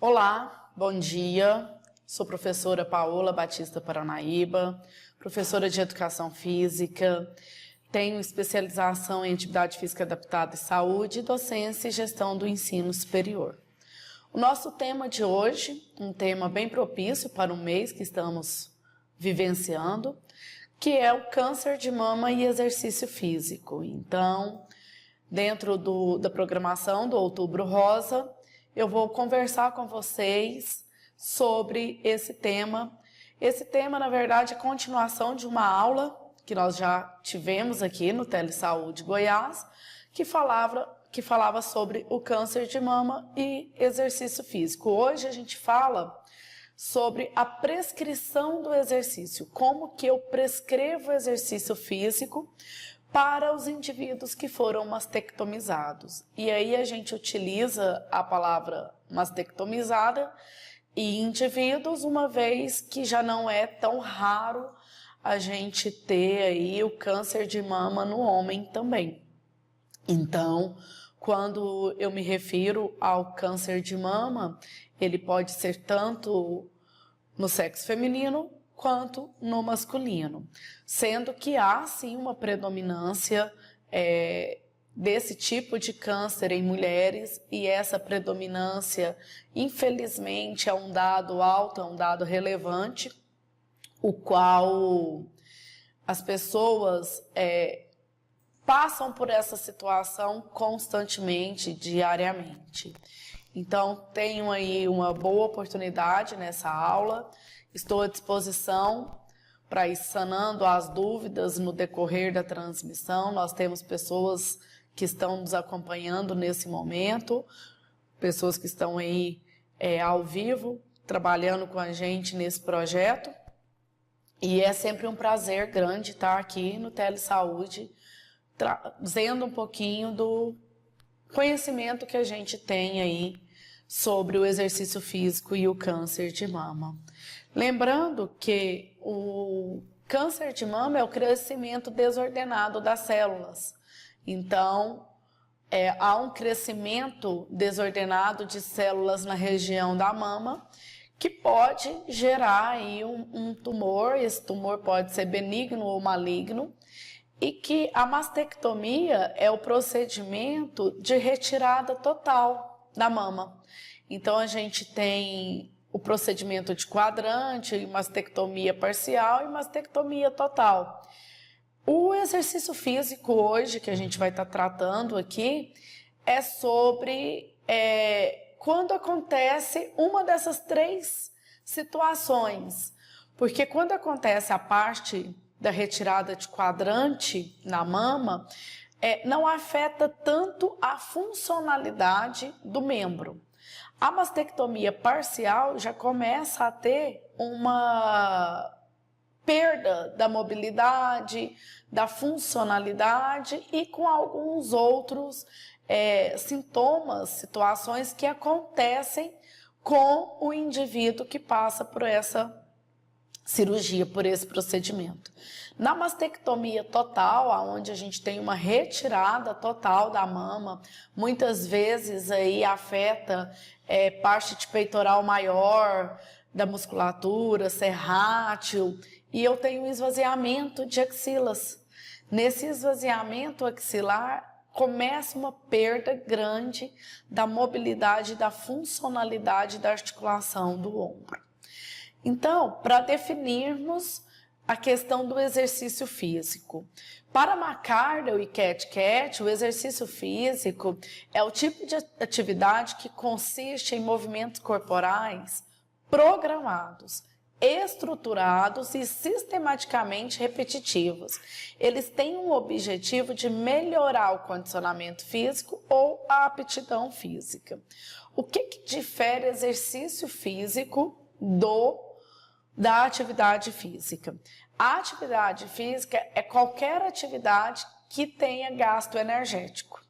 Olá, bom dia. Sou professora Paola Batista Paranaíba, professora de Educação Física, tenho especialização em Atividade Física Adaptada e Saúde, docência e gestão do ensino superior. O nosso tema de hoje, um tema bem propício para o mês que estamos vivenciando, que é o câncer de mama e exercício físico. Então, dentro da programação do Outubro Rosa, eu vou conversar com vocês sobre esse tema. Esse tema, na verdade, é continuação de uma aula que nós já tivemos aqui no Telesaúde Goiás, que falava sobre o câncer de mama e exercício físico. Hoje a gente fala sobre a prescrição do exercício, como que eu prescrevo o exercício físico para os indivíduos que foram mastectomizados. E aí a gente utiliza a palavra mastectomizada e indivíduos, uma vez que já não é tão raro a gente ter aí o câncer de mama no homem também. Então, quando eu me refiro ao câncer de mama, ele pode ser tanto no sexo feminino quanto no masculino, sendo que há sim uma predominância desse tipo de câncer em mulheres, e essa predominância, infelizmente, é um dado alto, é um dado relevante, o qual as pessoas passam por essa situação constantemente, diariamente. Então, tenho aí uma boa oportunidade nessa aula. Estou à disposição para ir sanando as dúvidas no decorrer da transmissão. Nós temos pessoas que estão nos acompanhando nesse momento, pessoas que estão aí ao vivo, trabalhando com a gente nesse projeto. E é sempre um prazer grande estar aqui no Telesaúde, trazendo um pouquinho do conhecimento que a gente tem aí sobre o exercício físico e o câncer de mama. Lembrando que o câncer de mama é o crescimento desordenado das células. Então, há um crescimento desordenado de células na região da mama que pode gerar aí um tumor. Esse tumor pode ser benigno ou maligno, e que a mastectomia é o procedimento de retirada total da mama. Então, a gente tem o procedimento de quadrante, mastectomia parcial e mastectomia total. O exercício físico hoje, que a gente vai estar tratando aqui, é sobre quando acontece uma dessas três situações. Porque quando acontece a parte da retirada de quadrante na mama, não afeta tanto a funcionalidade do membro. A mastectomia parcial já começa a ter uma perda da mobilidade, da funcionalidade e com alguns outros sintomas, situações que acontecem com o indivíduo que passa por essa cirurgia, por esse procedimento. Na mastectomia total, onde a gente tem uma retirada total da mama, muitas vezes aí afeta parte de peitoral maior, da musculatura, serrátil, e eu tenho um esvaziamento de axilas. Nesse esvaziamento axilar, começa uma perda grande da mobilidade, da funcionalidade da articulação do ombro. Então, para definirmos a questão do exercício físico, para McArdle e Catt, o exercício físico é o tipo de atividade que consiste em movimentos corporais programados, estruturados e sistematicamente repetitivos. Eles têm um objetivo de melhorar o condicionamento físico ou a aptidão física. O que difere exercício físico da atividade física? A atividade física é qualquer atividade que tenha gasto energético.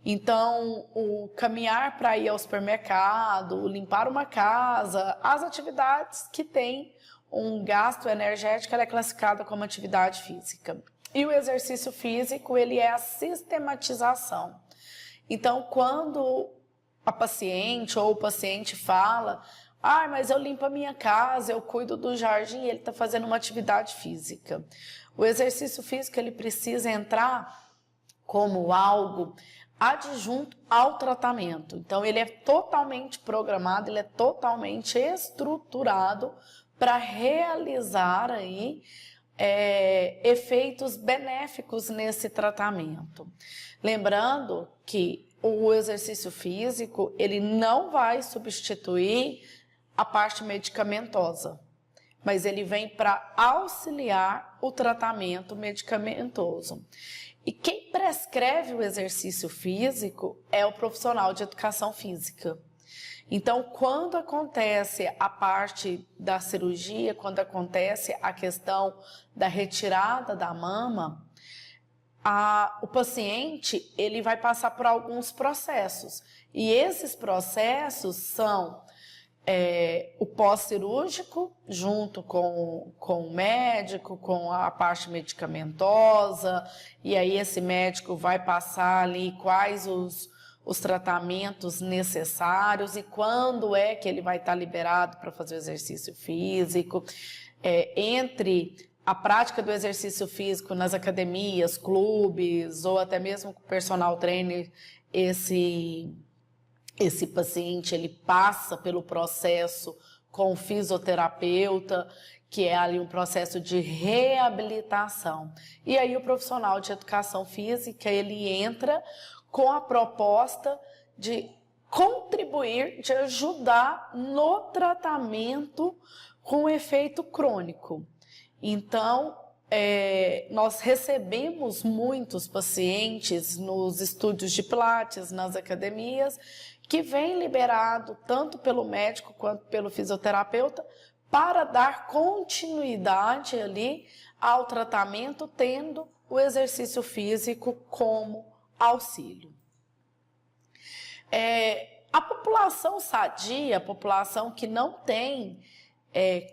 Então, o caminhar para ir ao supermercado, limpar uma casa, as atividades que têm um gasto energético, ela é classificada como atividade física. E o exercício físico, ele é a sistematização. Então, quando a paciente ou o paciente fala: ah, mas eu limpo a minha casa, eu cuido do jardim, e ele está fazendo uma atividade física. O exercício físico ele precisa entrar como algo adjunto ao tratamento. Então, ele é totalmente programado, ele é totalmente estruturado para realizar aí efeitos benéficos nesse tratamento. Lembrando que o exercício físico ele não vai substituir a parte medicamentosa, mas ele vem para auxiliar o tratamento medicamentoso. E quem prescreve o exercício físico é o profissional de educação física. Então, quando acontece a parte da cirurgia, quando acontece a questão da retirada da mama, o paciente ele vai passar por alguns processos. E esses processos são o pós-cirúrgico, junto com o médico, com a parte medicamentosa, e aí esse médico vai passar ali quais os tratamentos necessários e quando é que ele vai estar liberado para fazer o exercício físico. Entre a prática do exercício físico nas academias, clubes ou até mesmo com o personal trainer, esse paciente ele passa pelo processo com o fisioterapeuta, que é ali um processo de reabilitação. E aí o profissional de educação física, ele entra com a proposta de contribuir, de ajudar no tratamento com efeito crônico. Então, nós recebemos muitos pacientes nos estúdios de Pilates, nas academias, que vem liberado tanto pelo médico quanto pelo fisioterapeuta para dar continuidade ali ao tratamento, tendo o exercício físico como auxílio. A população sadia, a população que não tem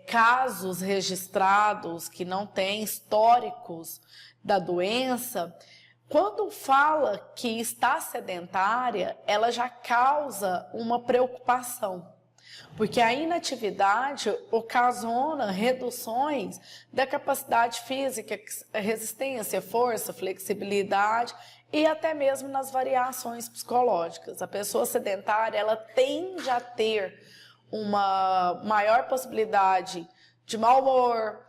casos registrados, que não tem históricos da doença, quando fala que está sedentária, ela já causa uma preocupação, porque a inatividade ocasiona reduções da capacidade física, resistência, força, flexibilidade e até mesmo nas variações psicológicas. A pessoa sedentária, ela tende a ter uma maior possibilidade de mau humor,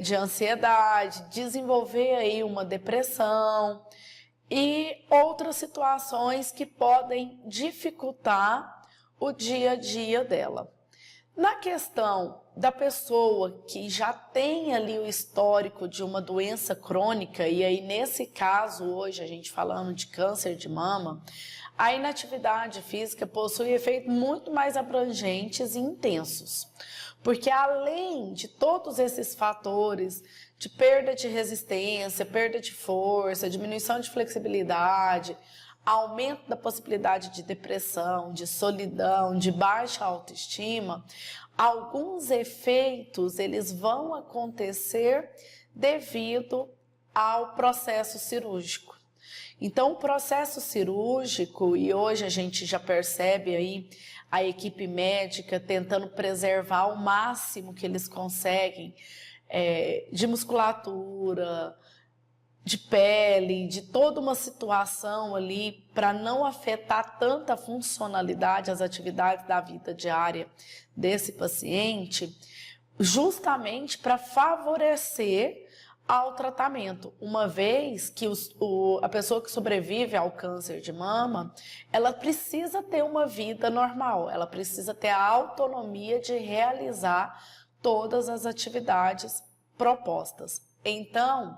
de ansiedade, desenvolver aí uma depressão e outras situações que podem dificultar o dia a dia dela. Na questão da pessoa que já tem ali o histórico de uma doença crônica, e aí nesse caso hoje a gente falando de câncer de mama, a inatividade física possui efeitos muito mais abrangentes e intensos. Porque além de todos esses fatores de perda de resistência, perda de força, diminuição de flexibilidade, aumento da possibilidade de depressão, de solidão, de baixa autoestima, alguns efeitos eles vão acontecer devido ao processo cirúrgico. Então, o processo cirúrgico, e hoje a gente já percebe aí a equipe médica tentando preservar ao máximo que eles conseguem de musculatura, de pele, de toda uma situação ali para não afetar tanta funcionalidade, as atividades da vida diária desse paciente, justamente para favorecer ao tratamento, uma vez que a pessoa que sobrevive ao câncer de mama, ela precisa ter uma vida normal, ela precisa ter a autonomia de realizar todas as atividades propostas. Então,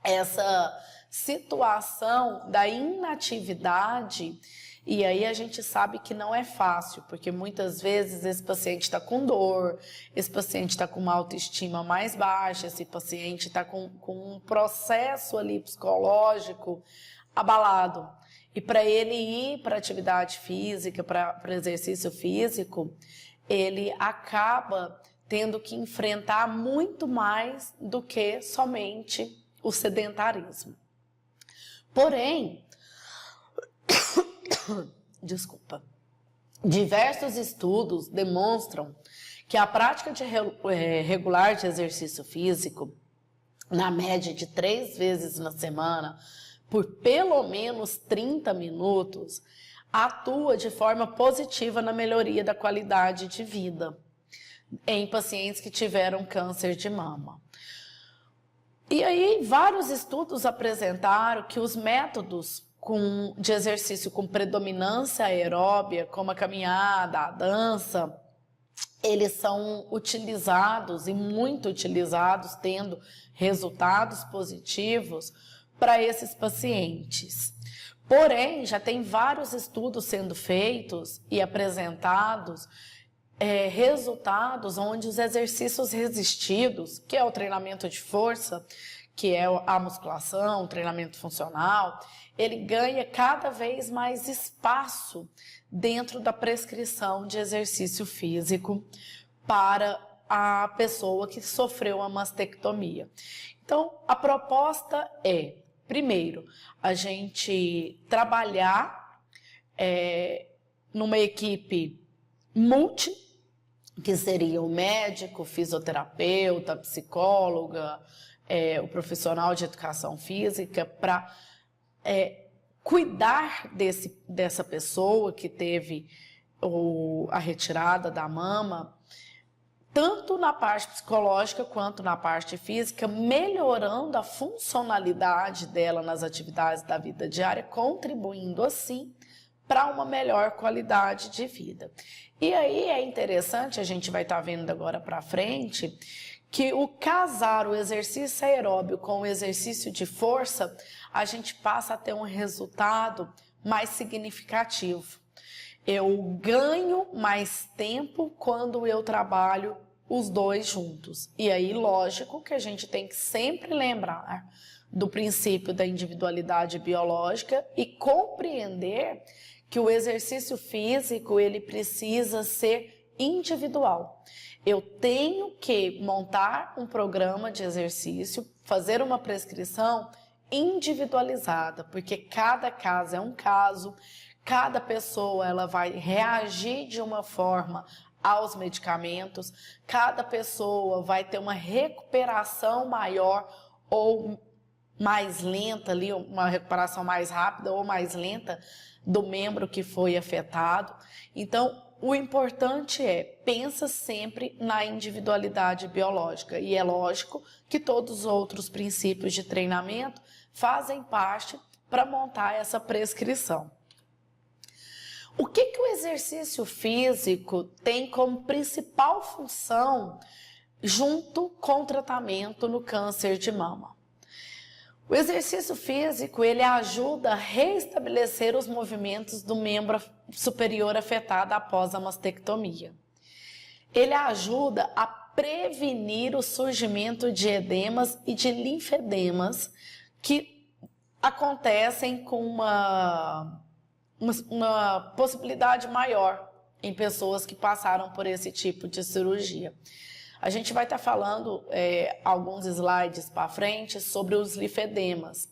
essa situação da inatividade, e aí a gente sabe que não é fácil, porque muitas vezes esse paciente está com dor, esse paciente está com uma autoestima mais baixa, esse paciente está com um processo ali psicológico abalado. E para ele ir para atividade física, para exercício físico, ele acaba tendo que enfrentar muito mais do que somente o sedentarismo. Porém, Diversos estudos demonstram que a prática regular de exercício físico, na média de 3 vezes na semana, por pelo menos 30 minutos, atua de forma positiva na melhoria da qualidade de vida em pacientes que tiveram câncer de mama. E aí, vários estudos apresentaram que os métodos de exercício com predominância aeróbia, como a caminhada, a dança, eles são utilizados e muito utilizados, tendo resultados positivos para esses pacientes. Porém, já tem vários estudos sendo feitos e apresentados resultados onde os exercícios resistidos, que é o treinamento de força, que é a musculação, o treinamento funcional, ele ganha cada vez mais espaço dentro da prescrição de exercício físico para a pessoa que sofreu a mastectomia. Então, a proposta é, primeiro, a gente trabalhar numa equipe multi, que seria o médico, fisioterapeuta, psicóloga, o profissional de educação física, para cuidar dessa pessoa que teve a retirada da mama, tanto na parte psicológica quanto na parte física, melhorando a funcionalidade dela nas atividades da vida diária, contribuindo assim para uma melhor qualidade de vida. E aí é interessante, a gente vai estar vendo agora para frente, que o casar o exercício aeróbio com o exercício de força, a gente passa a ter um resultado mais significativo. Eu ganho mais tempo quando eu trabalho os dois juntos. E aí, lógico que a gente tem que sempre lembrar do princípio da individualidade biológica e compreender que o exercício físico, ele precisa ser individual. Eu tenho que montar um programa de exercício, fazer uma prescrição individualizada, porque cada caso é um caso, cada pessoa ela vai reagir de uma forma aos medicamentos, cada pessoa vai ter uma recuperação maior ou mais lenta ali, uma recuperação mais rápida ou mais lenta do membro que foi afetado. Então, o importante pensa sempre na individualidade biológica. E é lógico que todos os outros princípios de treinamento fazem parte para montar essa prescrição. O que o exercício físico tem como principal função junto com o tratamento no câncer de mama? O exercício físico, ele ajuda a reestabelecer os movimentos do membro superior afetado após a mastectomia. Ele ajuda a prevenir o surgimento de edemas e de linfedemas que acontecem com uma possibilidade maior em pessoas que passaram por esse tipo de cirurgia. A gente vai estar falando alguns slides para frente sobre os linfedemas.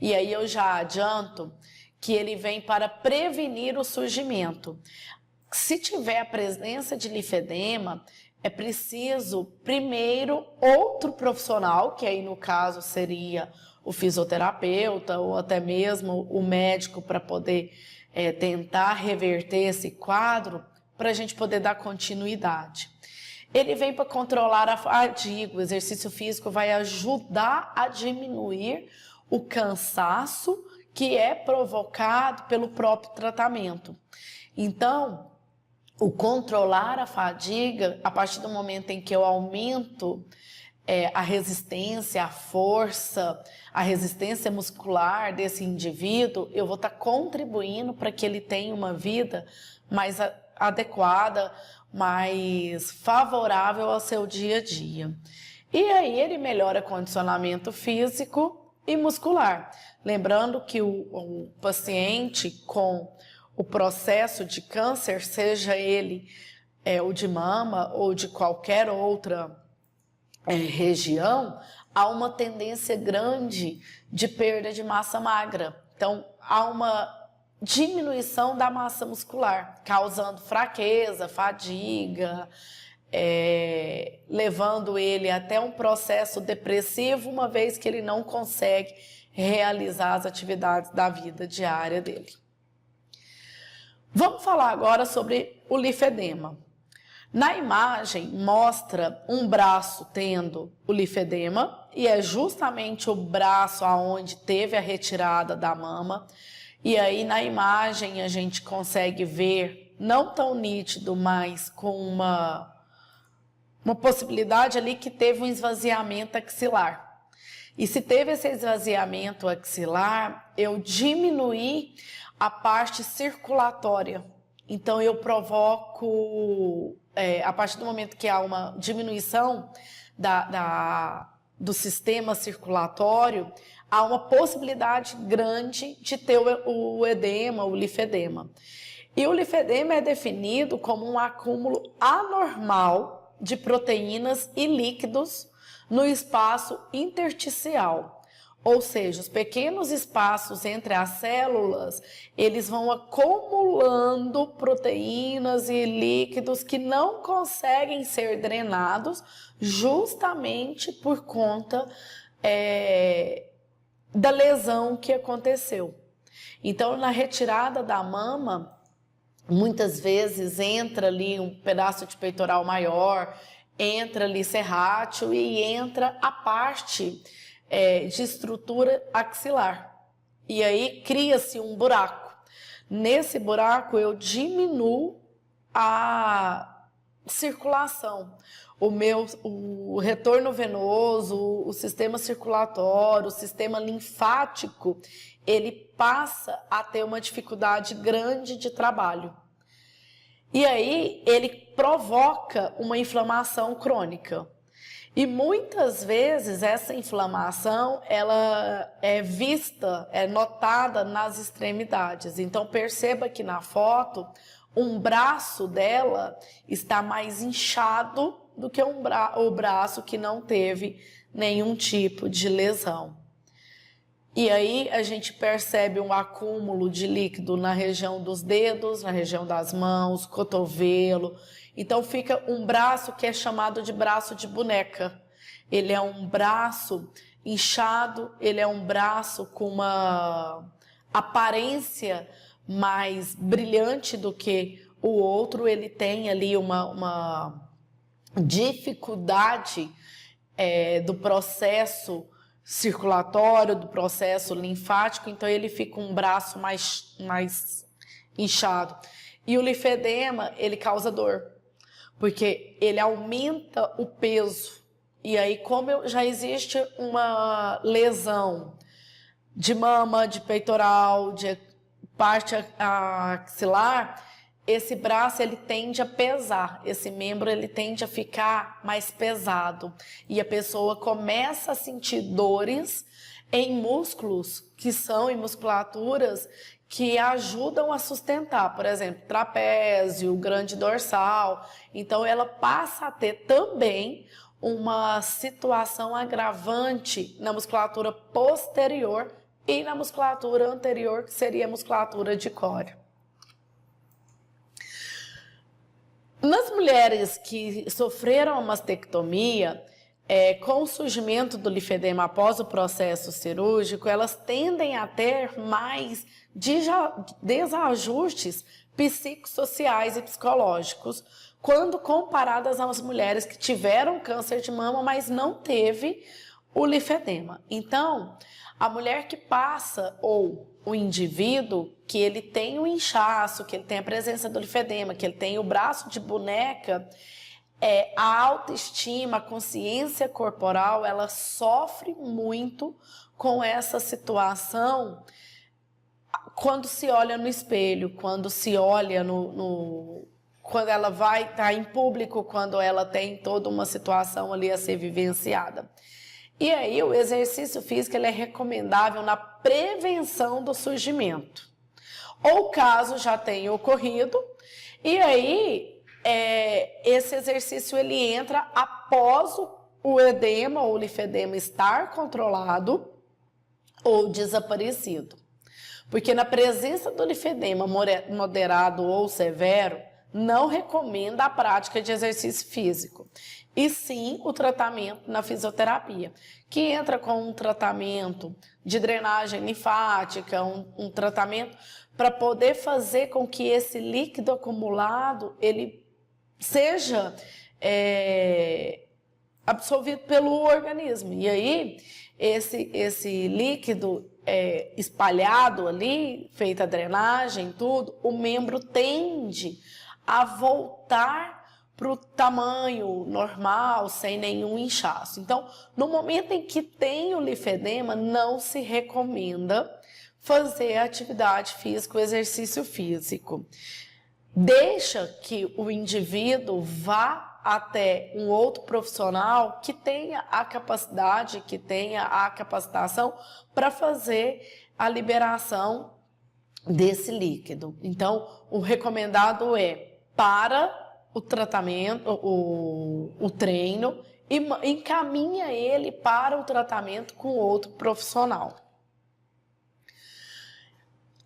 E aí eu já adianto que ele vem para prevenir o surgimento. Se tiver a presença de linfedema, é preciso, primeiro, outro profissional, que aí no caso seria o fisioterapeuta ou até mesmo o médico, para poder tentar reverter esse quadro, para a gente poder dar continuidade. Ele vem para controlar a fadiga. O exercício físico vai ajudar a diminuir o cansaço que é provocado pelo próprio tratamento. Então, o controlar a fadiga, a partir do momento em que eu aumento a resistência, a força, a resistência muscular desse indivíduo, eu vou estar contribuindo para que ele tenha uma vida mais adequada, mais favorável ao seu dia a dia. E aí ele melhora condicionamento físico e muscular. Lembrando que o paciente com o processo de câncer, seja ele o de mama ou de qualquer outra região, há uma tendência grande de perda de massa magra. Então, há uma diminuição da massa muscular, causando fraqueza, fadiga, levando ele até um processo depressivo, uma vez que ele não consegue realizar as atividades da vida diária dele. Vamos falar agora sobre o linfedema. Na imagem mostra um braço tendo o linfedema e é justamente o braço aonde teve a retirada da mama. E aí na imagem a gente consegue ver, não tão nítido, mas com uma possibilidade ali que teve um esvaziamento axilar. E se teve esse esvaziamento axilar, eu diminuí a parte circulatória. Então eu provoco, a partir do momento que há uma diminuição do sistema circulatório, há uma possibilidade grande de ter o edema, o linfedema. E o linfedema é definido como um acúmulo anormal de proteínas e líquidos no espaço intersticial. Ou seja, os pequenos espaços entre as células, eles vão acumulando proteínas e líquidos que não conseguem ser drenados justamente por conta da lesão que aconteceu. Então, na retirada da mama, muitas vezes entra ali um pedaço de peitoral maior, entra ali serrátil e entra a parte de estrutura axilar. E aí cria-se um buraco. Nesse buraco eu diminuo a circulação. O retorno venoso, o sistema circulatório, o sistema linfático, ele passa a ter uma dificuldade grande de trabalho. E aí ele provoca uma inflamação crônica. E muitas vezes essa inflamação, ela é vista, é notada nas extremidades. Então perceba que na foto, um braço dela está mais inchado do que o braço que não teve nenhum tipo de lesão. E aí a gente percebe um acúmulo de líquido na região dos dedos, na região das mãos, cotovelo. Então fica um braço que é chamado de braço de boneca. Ele é um braço inchado, ele é um braço com uma aparência mais brilhante do que o outro. Ele tem ali uma dificuldade do processo circulatório, do processo linfático, então ele fica um braço mais inchado. E o linfedema, ele causa dor, porque ele aumenta o peso. E aí, como já existe uma lesão de mama, de peitoral, de parte axilar, esse braço ele tende a pesar, esse membro ele tende a ficar mais pesado. E a pessoa começa a sentir dores em músculos que são em musculaturas que ajudam a sustentar, por exemplo, trapézio, grande dorsal. Então ela passa a ter também uma situação agravante na musculatura posterior e na musculatura anterior, que seria a musculatura de core. Nas mulheres que sofreram a mastectomia, com o surgimento do linfedema após o processo cirúrgico, elas tendem a ter mais desajustes psicossociais e psicológicos quando comparadas às mulheres que tiveram câncer de mama, mas não teve o linfedema. Então, a mulher que passa, ou o indivíduo que ele tem o inchaço, que ele tem a presença do linfedema, que ele tem o braço de boneca, a autoestima, a consciência corporal, ela sofre muito com essa situação quando se olha no espelho, quando se olha quando ela vai estar em público, quando ela tem toda uma situação ali a ser vivenciada. E aí o exercício físico ele é recomendável na prevenção do surgimento. Ou caso já tenha ocorrido, e aí esse exercício ele entra após o edema ou o linfedema estar controlado ou desaparecido. porque na presença do linfedema moderado ou severo, não recomenda a prática de exercício físico, e sim o tratamento na fisioterapia, que entra com um tratamento de drenagem linfática, um tratamento para poder fazer com que esse líquido acumulado ele seja absorvido pelo organismo. E aí, esse líquido espalhado ali, feita a drenagem, tudo, o membro tende a voltar para o tamanho normal, sem nenhum inchaço. Então, no momento em que tem o linfedema, não se recomenda fazer atividade física, o exercício físico. Deixa que o indivíduo vá até um outro profissional que tenha a capacidade, que tenha a capacitação para fazer a liberação desse líquido. Então, o recomendado é para o tratamento, o treino, e encaminha ele para o tratamento com outro profissional.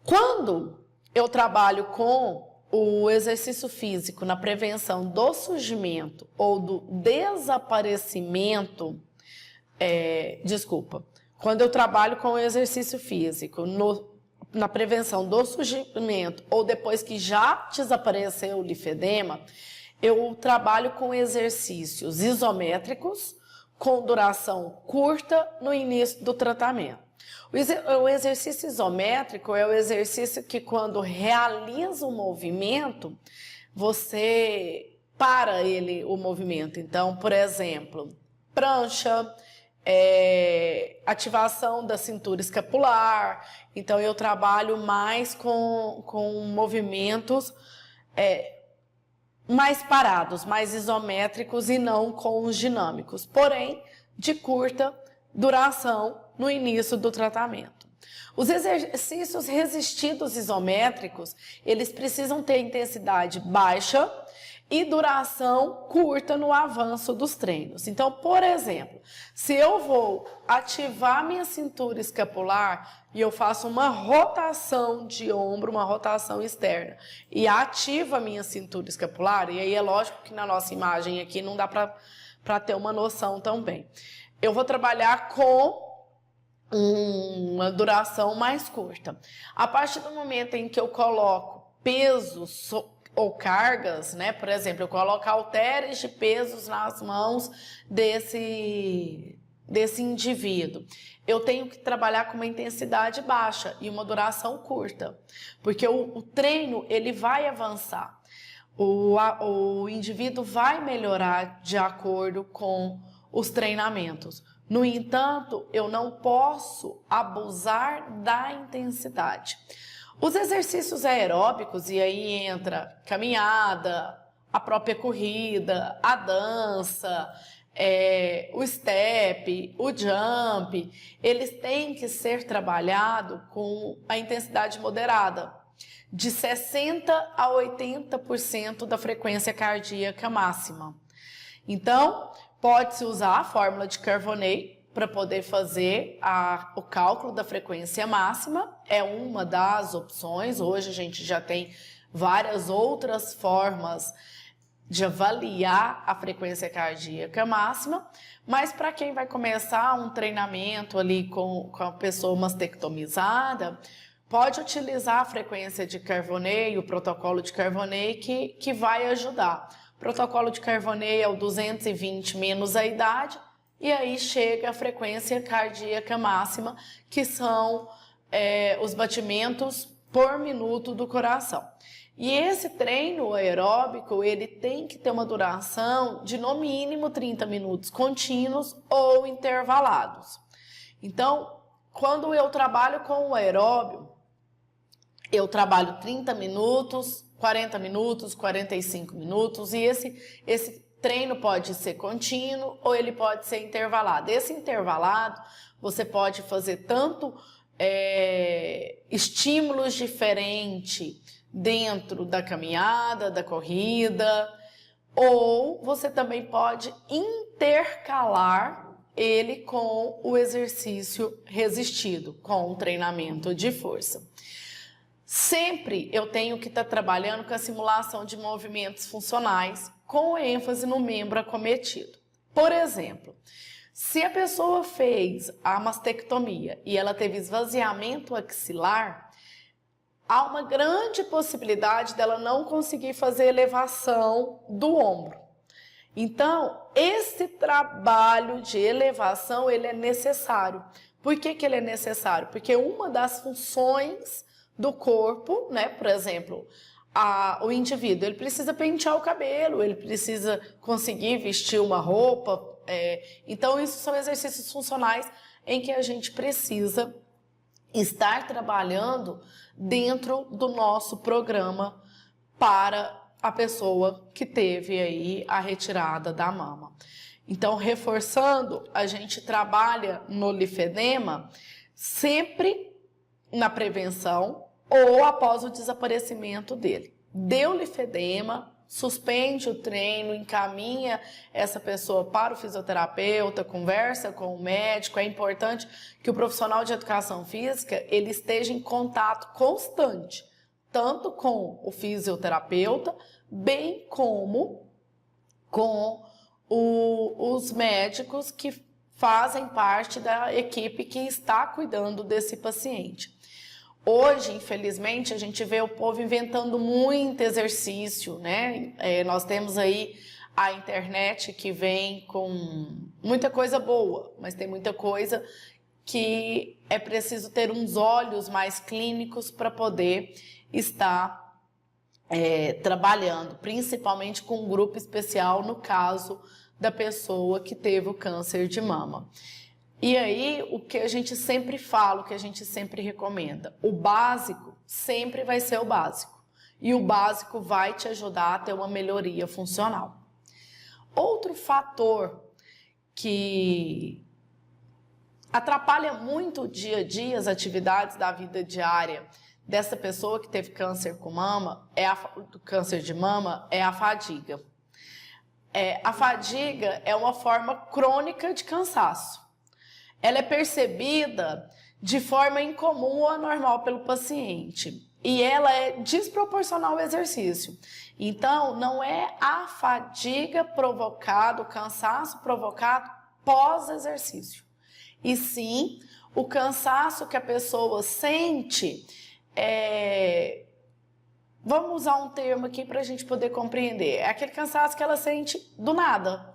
Quando eu trabalho com o exercício físico na prevenção do surgimento ou do desaparecimento, quando eu trabalho com o exercício físico na prevenção do surgimento ou depois que já desapareceu o linfedema, eu trabalho com exercícios isométricos com duração curta no início do tratamento. O exercício isométrico é o exercício que, quando realiza o movimento, você para o movimento. Então, por exemplo, prancha, ativação da cintura escapular. Então, eu trabalho mais com movimentos mais parados, mais isométricos e não com os dinâmicos, porém de curta duração no início do tratamento. Os exercícios resistidos isométricos, eles precisam ter intensidade baixa e duração curta no avanço dos treinos. Então, por exemplo, se eu vou ativar minha cintura escapular e eu faço uma rotação de ombro, uma rotação externa, e ativa a minha cintura escapular, e aí é lógico que na nossa imagem aqui não dá para ter uma noção tão bem. Eu vou trabalhar com uma duração mais curta. A partir do momento em que eu coloco pesos ou cargas, né? Por exemplo, eu coloco halteres de pesos nas mãos desse indivíduo. Eu tenho que trabalhar com uma intensidade baixa e uma duração curta, porque o treino ele vai avançar. O indivíduo vai melhorar de acordo com os treinamentos. No entanto, eu não posso abusar da intensidade. Os exercícios aeróbicos, e aí entra caminhada, a própria corrida, a dança, o step, o jump, eles têm que ser trabalhados com a intensidade moderada, de 60% a 80% da frequência cardíaca máxima. Então, pode-se usar a fórmula de Carvonnet para poder fazer o cálculo da frequência máxima, é uma das opções. Hoje a gente já tem várias outras formas de avaliar a frequência cardíaca máxima, mas para quem vai começar um treinamento ali com a pessoa mastectomizada, pode utilizar a frequência de Carvonnet e o protocolo de Carvonnet que vai ajudar. O protocolo de Carvonnet é o 220 menos a idade, e aí chega a frequência cardíaca máxima, que são os batimentos por minuto do coração. E esse treino aeróbico, ele tem que ter uma duração de no mínimo 30 minutos contínuos ou intervalados. Então, quando eu trabalho com o aeróbio, eu trabalho 30 minutos, 40 minutos, 45 minutos, e esse treino pode ser contínuo ou ele pode ser intervalado. Esse intervalado, você pode fazer tanto estímulos diferentes dentro da caminhada, da corrida, ou você também pode intercalar ele com o exercício resistido, com o treinamento de força. Sempre eu tenho que estar trabalhando com a simulação de movimentos funcionais, com ênfase no membro acometido. Por exemplo, se a pessoa fez a mastectomia e ela teve esvaziamento axilar, há uma grande possibilidade dela não conseguir fazer elevação do ombro. Então, esse trabalho de elevação, ele é necessário. Por que ele é necessário? Porque uma das funções do corpo, né, por exemplo, o indivíduo, ele precisa pentear o cabelo, ele precisa conseguir vestir uma roupa. Então, isso são exercícios funcionais em que a gente precisa estar trabalhando dentro do nosso programa para a pessoa que teve aí a retirada da mama. Então, reforçando, a gente trabalha no linfedema sempre na prevenção ou após o desaparecimento dele. Deu linfedema, suspende o treino, encaminha essa pessoa para o fisioterapeuta, conversa com o médico. É importante que o profissional de educação física ele esteja em contato constante, tanto com o fisioterapeuta, bem como com os médicos que fazem parte da equipe que está cuidando desse paciente. Hoje, infelizmente, a gente vê o povo inventando muito exercício, né? Nós temos aí a internet que vem com muita coisa boa, mas tem muita coisa que é preciso ter uns olhos mais clínicos para poder estar trabalhando, principalmente com um grupo especial no caso da pessoa que teve o câncer de mama. E aí, o que a gente sempre fala, o que a gente sempre recomenda, o básico sempre vai ser o básico. E o básico vai te ajudar a ter uma melhoria funcional. Outro fator que atrapalha muito o dia a dia, as atividades da vida diária dessa pessoa que teve câncer com mama, câncer de mama, é a fadiga. A fadiga é uma forma crônica de cansaço. Ela é percebida de forma incomum ou anormal pelo paciente e ela é desproporcional ao exercício. Então, não é a fadiga provocada, o cansaço provocado pós-exercício, e sim o cansaço que a pessoa sente. Vamos usar um termo aqui para a gente poder compreender. É aquele cansaço que ela sente do nada,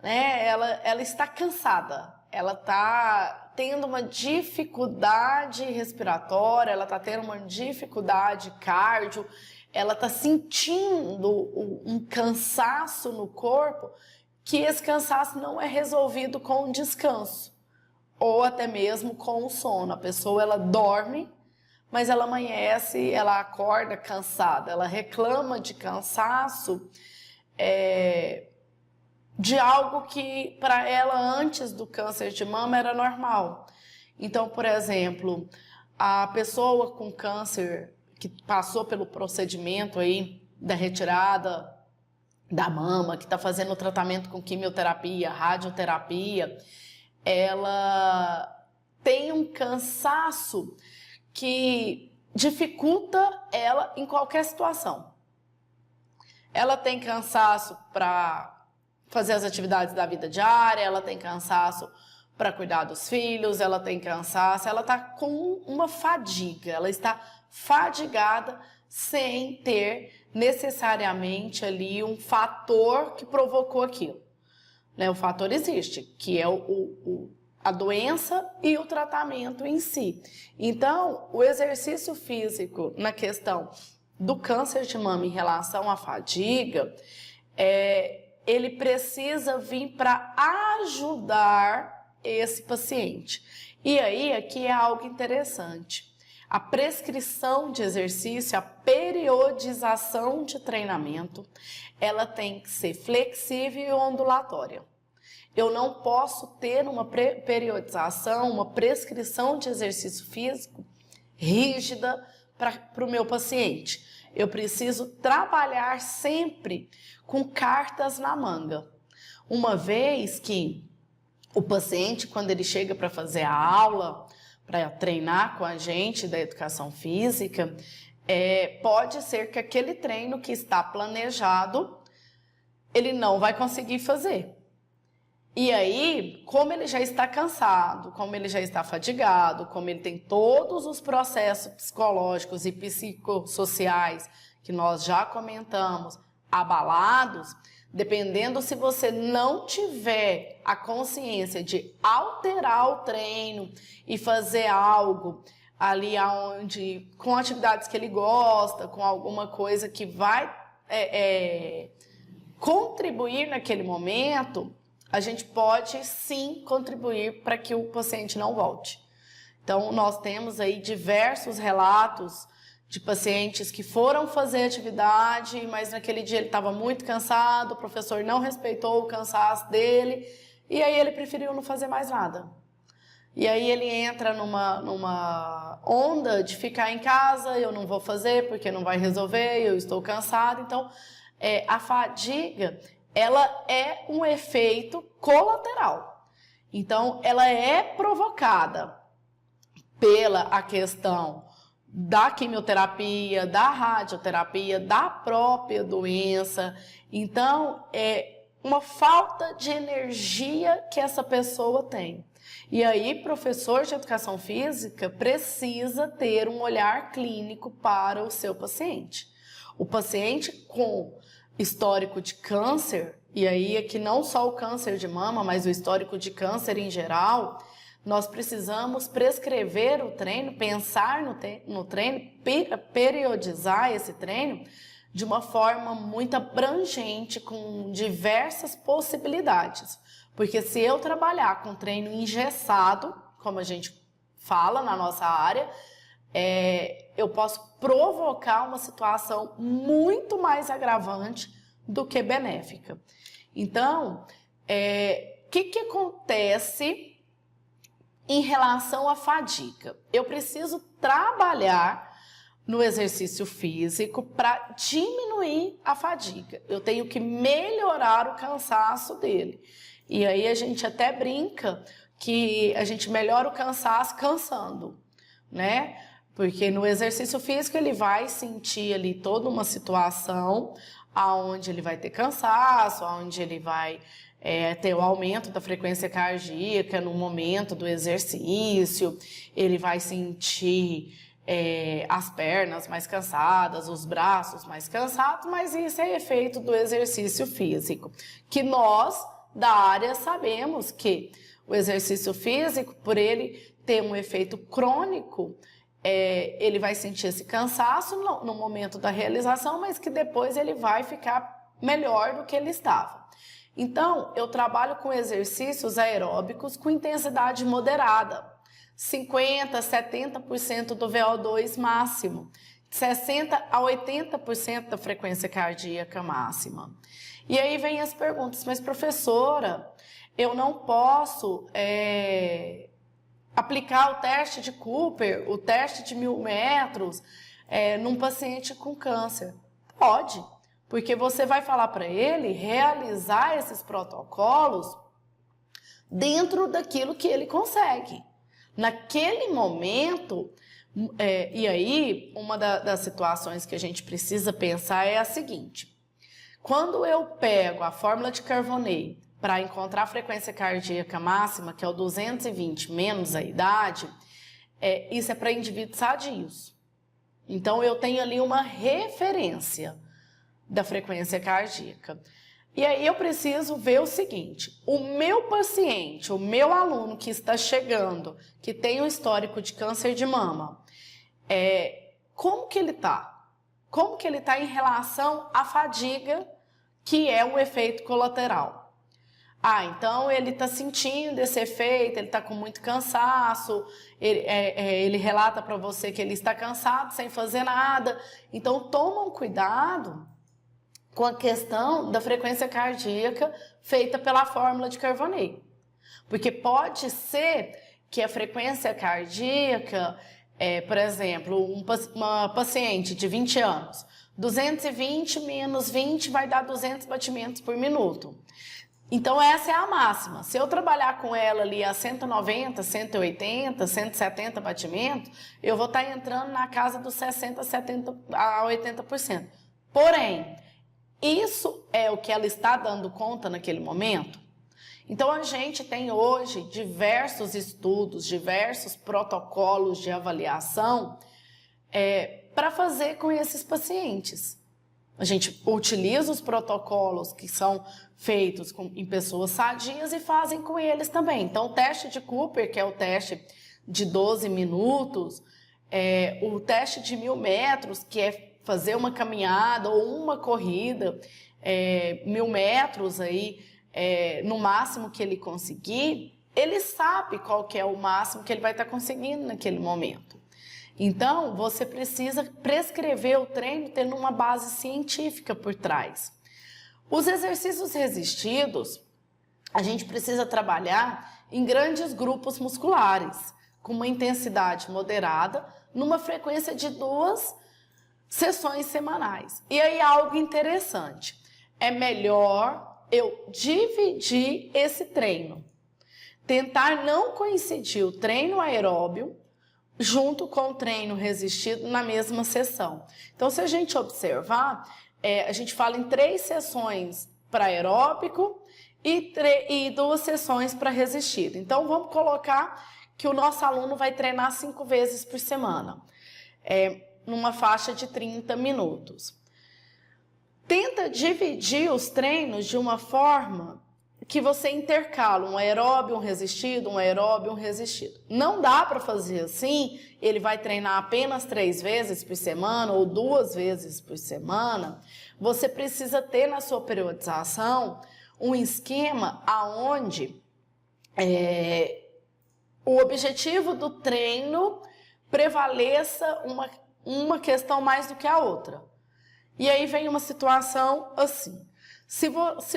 né? Ela está cansada. Ela está tendo uma dificuldade respiratória, ela está tendo uma dificuldade cardio, ela está sentindo um cansaço no corpo, que esse cansaço não é resolvido com o descanso, ou até mesmo com o sono. A pessoa ela dorme, mas ela amanhece, ela acorda cansada, ela reclama de cansaço, de algo que para ela antes do câncer de mama era normal. Então, por exemplo, a pessoa com câncer que passou pelo procedimento aí da retirada da mama, que está fazendo o tratamento com quimioterapia, radioterapia, ela tem um cansaço que dificulta ela em qualquer situação. Ela tem cansaço para fazer as atividades da vida diária, ela tem cansaço para cuidar dos filhos, ela tem cansaço, ela está com uma fadiga, ela está fadigada sem ter necessariamente ali um fator que provocou aquilo. Né? O fator existe, que é a doença e o tratamento em si. Então, o exercício físico na questão do câncer de mama em relação à fadiga, ele precisa vir para ajudar esse paciente. E aí, aqui é algo interessante. A prescrição de exercício, a periodização de treinamento, ela tem que ser flexível e ondulatória. Eu não posso ter uma periodização, uma prescrição de exercício físico rígida para o meu paciente. Eu preciso trabalhar sempre com cartas na manga. Uma vez que O paciente, quando ele chega para fazer a aula, para treinar com a gente da educação física, pode ser que aquele treino que está planejado, ele não vai conseguir fazer. E aí, como ele já está cansado, como ele já está fadigado, como ele tem todos os processos psicológicos e psicossociais que nós já comentamos, abalados, dependendo se você não tiver a consciência de alterar o treino e fazer algo ali onde, com atividades que ele gosta, com alguma coisa que vai contribuir naquele momento, a gente pode sim contribuir para que o paciente não volte. Então, nós temos aí diversos relatos de pacientes que foram fazer atividade, mas naquele dia ele estava muito cansado, o professor não respeitou o cansaço dele, e aí ele preferiu não fazer mais nada. E aí ele entra numa onda de ficar em casa, eu não vou fazer porque não vai resolver, eu estou cansado. Então, a fadiga, ela é um efeito colateral. Então, ela é provocada pela a questão da quimioterapia, da radioterapia, da própria doença. Então, é uma falta de energia que essa pessoa tem. E aí, professor de educação física precisa ter um olhar clínico para o seu paciente. O paciente com histórico de câncer, e aí aqui não só o câncer de mama, mas o histórico de câncer em geral, nós precisamos prescrever o treino, pensar no treino, periodizar esse treino de uma forma muito abrangente, com diversas possibilidades. Porque se eu trabalhar com treino engessado, como a gente fala na nossa área, eu posso provocar uma situação muito mais agravante do que benéfica. Então, o que acontece em relação à fadiga? Eu preciso trabalhar no exercício físico para diminuir a fadiga. Eu tenho que melhorar o cansaço dele. E aí a gente até brinca que a gente melhora o cansaço cansando, né? Porque no exercício físico ele vai sentir ali toda uma situação onde ele vai ter cansaço, onde ele vai ter o aumento da frequência cardíaca no momento do exercício, ele vai sentir as pernas mais cansadas, os braços mais cansados, mas isso é efeito do exercício físico, que nós da área sabemos que o exercício físico, por ele ter um efeito crônico, ele vai sentir esse cansaço no momento da realização, mas que depois ele vai ficar melhor do que ele estava. Então, eu trabalho com exercícios aeróbicos com intensidade moderada, 50%, 70% do VO2 máximo, 60% a 80% da frequência cardíaca máxima. E aí vem as perguntas, mas professora, eu não posso aplicar o teste de Cooper, o teste de 1000 metros, num paciente com câncer? Pode, porque você vai falar para ele realizar esses protocolos dentro daquilo que ele consegue. Naquele momento, e aí uma das situações que a gente precisa pensar é a seguinte: quando eu pego a fórmula de Carvonnet para encontrar a frequência cardíaca máxima, que é o 220 menos a idade, isso é para indivíduos sadios. Então, eu tenho ali uma referência da frequência cardíaca. E aí eu preciso ver o seguinte: o meu paciente, o meu aluno que está chegando, que tem um histórico de câncer de mama, como que ele está? Como que ele está em relação à fadiga, que é um efeito colateral? Então ele está sentindo esse efeito, ele está com muito cansaço, ele relata para você que ele está cansado sem fazer nada. Então toma um cuidado com a questão da frequência cardíaca feita pela fórmula de Carvonnet. Porque pode ser que a frequência cardíaca, por exemplo, uma paciente de 20 anos, 220 menos 20 vai dar 200 batimentos por minuto. Então essa é a máxima. Se eu trabalhar com ela ali a 190, 180, 170 batimentos, eu vou estar entrando na casa dos 60, 70 a 80%. Porém, isso é o que ela está dando conta naquele momento? Então a gente tem hoje diversos estudos, diversos protocolos de avaliação para fazer com esses pacientes. A gente utiliza os protocolos que são feitos em pessoas sadias e fazem com eles também. Então, o teste de Cooper, que é o teste de 12 minutos, o teste de 1.000 metros, que é fazer uma caminhada ou uma corrida, 1.000 metros aí, no máximo que ele conseguir, ele sabe qual que é o máximo que ele vai estar conseguindo naquele momento. Então, você precisa prescrever o treino tendo uma base científica por trás. Os exercícios resistidos, a gente precisa trabalhar em grandes grupos musculares, com uma intensidade moderada, numa frequência de 2 sessões semanais. E aí, algo interessante, é melhor eu dividir esse treino, tentar não coincidir o treino aeróbio junto com o treino resistido na mesma sessão. Então, se a gente observar, a gente fala em 3 sessões para aeróbico e 2 sessões para resistido. Então, vamos colocar que o nosso aluno vai treinar 5 vezes por semana, numa faixa de 30 minutos. Tenta dividir os treinos de uma forma que você intercala um aeróbio, um resistido, um aeróbio, um resistido. Não dá para fazer assim, ele vai treinar apenas 3 vezes por semana ou 2 vezes por semana. Você precisa ter na sua periodização um esquema aonde o objetivo do treino prevaleça uma questão mais do que a outra. E aí vem uma situação assim. Se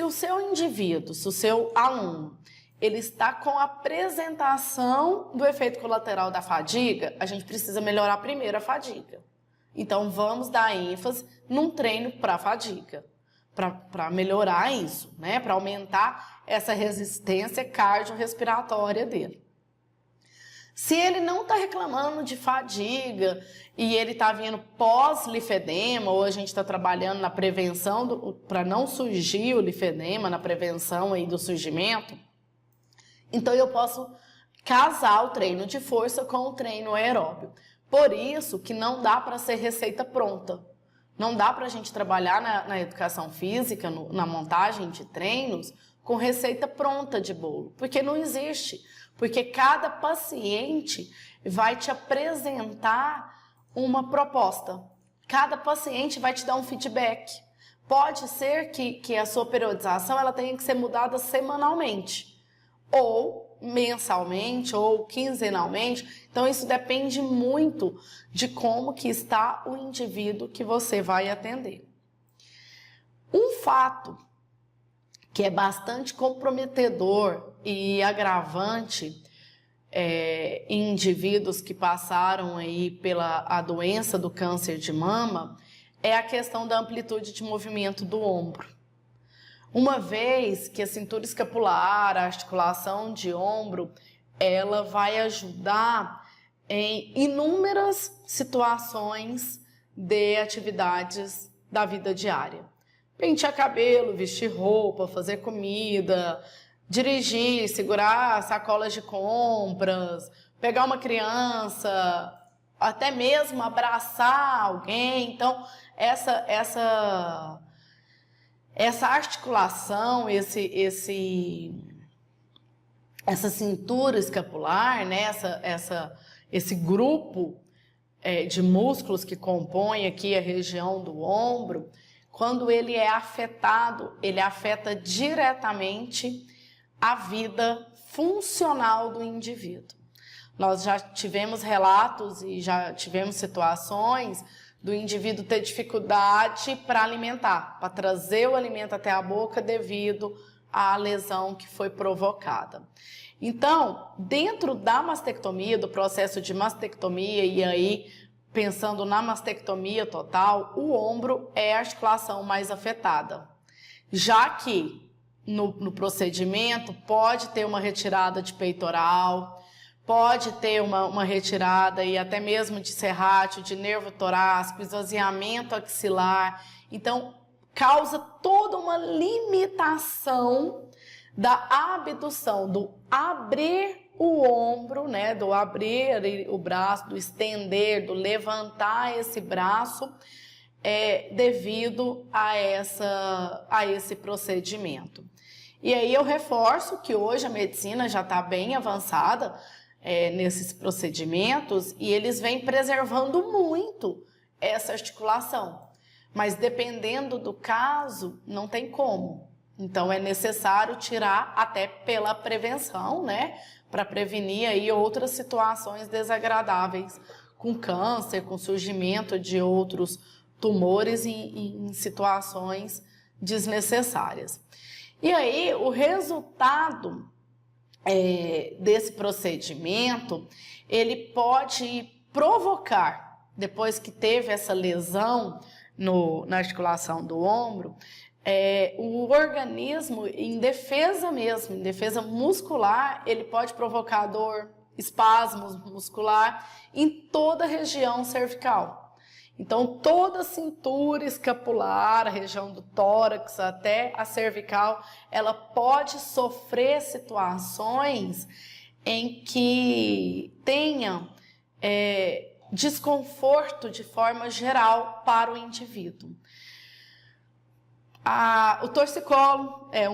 o seu indivíduo, se o seu aluno, ele está com a apresentação do efeito colateral da fadiga, a gente precisa melhorar primeiro a fadiga. Então, vamos dar ênfase num treino para fadiga, para melhorar isso, né? Para aumentar essa resistência cardiorrespiratória dele. Se ele não está reclamando de fadiga e ele está vindo pós-linfedema, ou a gente está trabalhando na prevenção para não surgir o linfedema, na prevenção aí do surgimento, então eu posso casar o treino de força com o treino aeróbio. Por isso que não dá para ser receita pronta. Não dá para a gente trabalhar na educação física, na montagem de treinos, com receita pronta de bolo, porque não existe. Porque cada paciente vai te apresentar uma proposta. Cada paciente vai te dar um feedback. Pode ser que a sua periodização ela tenha que ser mudada semanalmente, ou mensalmente, ou quinzenalmente. Então, isso depende muito de como que está o indivíduo que você vai atender. Um fato que é bastante comprometedor e agravante em indivíduos que passaram aí pela doença do câncer de mama é a questão da amplitude de movimento do ombro. Uma vez que a cintura escapular, a articulação de ombro, ela vai ajudar em inúmeras situações de atividades da vida diária. Pentear cabelo, vestir roupa, fazer comida, dirigir, segurar sacolas de compras, pegar uma criança, até mesmo abraçar alguém. Então, essa articulação, essa cintura escapular, né? Esse grupo de músculos que compõe aqui a região do ombro, quando ele é afetado, ele afeta diretamente a vida funcional do indivíduo. Nós já tivemos relatos e já tivemos situações do indivíduo ter dificuldade para alimentar, para trazer o alimento até a boca devido à lesão que foi provocada. Então, dentro da mastectomia, do processo de mastectomia, e aí pensando na mastectomia total, o ombro é a articulação mais afetada, já que no procedimento, pode ter uma retirada de peitoral, pode ter uma retirada e até mesmo de serrátil, de nervo torácico, esvaziamento axilar. Então, causa toda uma limitação da abdução, do abrir o ombro, né, do abrir o braço, do estender, do levantar esse braço, devido a esse procedimento. E aí eu reforço que hoje a medicina já está bem avançada nesses procedimentos e eles vêm preservando muito essa articulação. Mas dependendo do caso, não tem como. Então é necessário tirar até pela prevenção, né? Para prevenir aí outras situações desagradáveis com câncer, com surgimento de outros tumores em situações desnecessárias. E aí, o resultado desse procedimento, ele pode provocar, depois que teve essa lesão na articulação do ombro, o organismo, em defesa mesmo, em defesa muscular, ele pode provocar dor, espasmos muscular em toda a região cervical. Então, toda a cintura escapular, a região do tórax até a cervical, ela pode sofrer situações em que tenha desconforto de forma geral para o indivíduo. O torcicolo é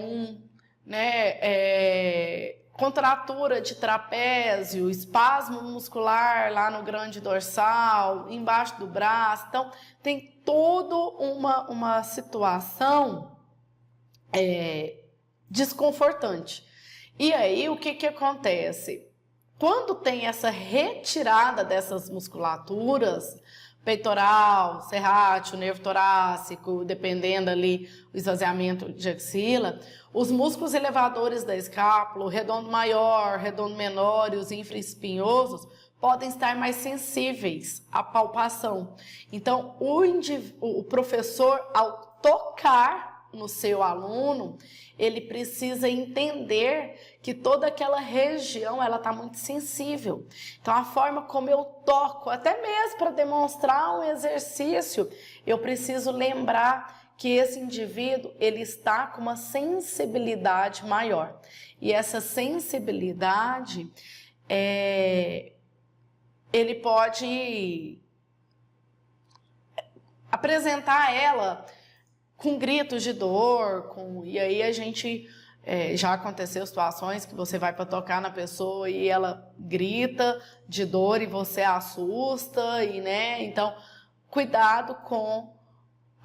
contratura de trapézio, espasmo muscular lá no grande dorsal, embaixo do braço. Então, tem toda uma situação desconfortante. E aí, o que acontece? Quando tem essa retirada dessas musculaturas, peitoral, serrátil, nervo torácico, dependendo ali o esvaziamento de axila, os músculos elevadores da escápula, o redondo maior, o redondo menor e os infraespinhosos podem estar mais sensíveis à palpação. Então, o professor, ao tocar no seu aluno, ele precisa entender que toda aquela região ela está muito sensível. Então, a forma como eu toco, até mesmo para demonstrar um exercício, eu preciso lembrar que esse indivíduo ele está com uma sensibilidade maior. E essa sensibilidade, ele pode apresentar ela com gritos de dor, e aí a gente já aconteceu situações que você vai para tocar na pessoa e ela grita de dor e você assusta, então cuidado com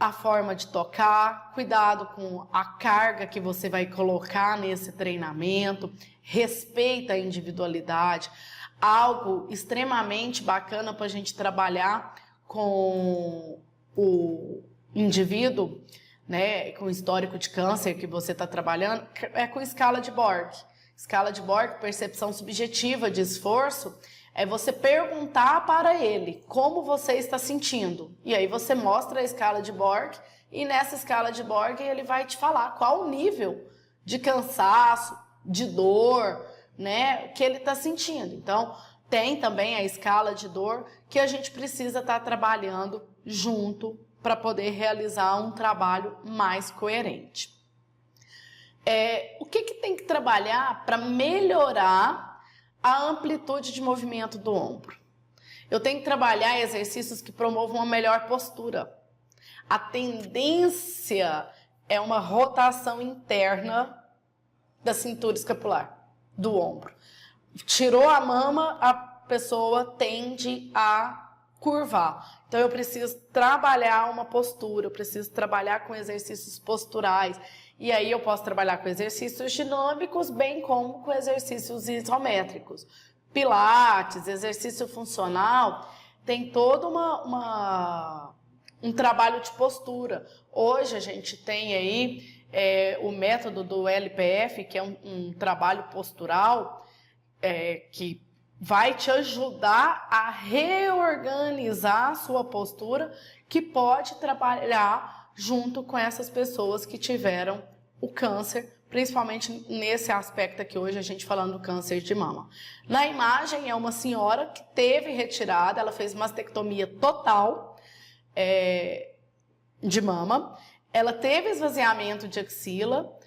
a forma de tocar, cuidado com a carga que você vai colocar nesse treinamento, respeita a individualidade. Algo extremamente bacana para a gente trabalhar com o indivíduo, né, com histórico de câncer que você está trabalhando, é com escala de Borg. Escala de Borg, percepção subjetiva de esforço, é você perguntar para ele como você está sentindo. E aí você mostra a escala de Borg e nessa escala de Borg ele vai te falar qual o nível de cansaço, de dor, né, que ele está sentindo. Então, tem também a escala de dor que a gente precisa estar trabalhando junto para poder realizar um trabalho mais coerente. O que tem que trabalhar para melhorar a amplitude de movimento do ombro? Eu tenho que trabalhar exercícios que promovam uma melhor postura. A tendência é uma rotação interna da cintura escapular, do ombro. Tirou a mama, a pessoa tende a curvar. Então eu preciso trabalhar uma postura, eu preciso trabalhar com exercícios posturais. E aí eu posso trabalhar com exercícios dinâmicos, bem como com exercícios isométricos. Pilates, exercício funcional, tem todo um trabalho de postura. Hoje a gente tem aí o método do LPF, que é um trabalho postural, que vai te ajudar a reorganizar a sua postura, que pode trabalhar junto com essas pessoas que tiveram o câncer principalmente nesse aspecto aqui hoje, a gente falando do câncer de mama. Na imagem é uma senhora que teve retirada, ela fez mastectomia total de mama, ela teve esvaziamento de axila